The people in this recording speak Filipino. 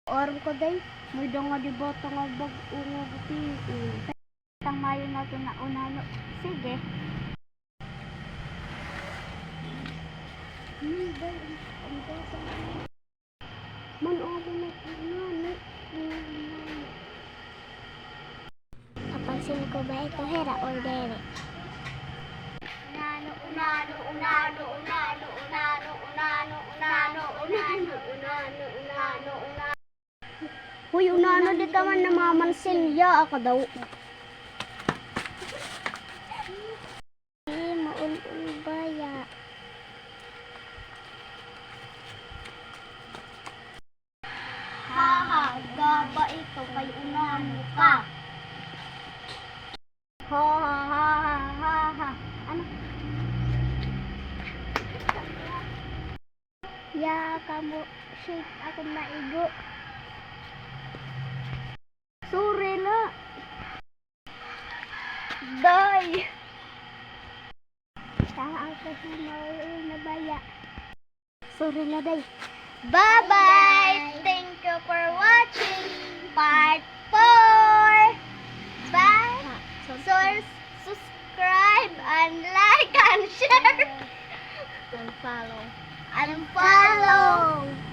Oram ko day, may nga di bata nga bag-unga buti. Tang mayo na ito na unano. Sige. Manood na unano. Kapansin ko ba ito hera or dere? Unano, unano, unano, unano, unano, unano, unano, unano, unano, unano, unano. Uy, unano di ka man namamansilya ako daw. Maul-ul baya. Haha, gaba ito kay unano ka. Ha ha ha ha ha ha. Ano? Ya kamu shake ako maigo. Sorry na. Day. Saan ako na baya. Sorry na day. Bye-bye. Thank you for watching part 4. Bye. So, subscribe and like and share. And follow. And follow.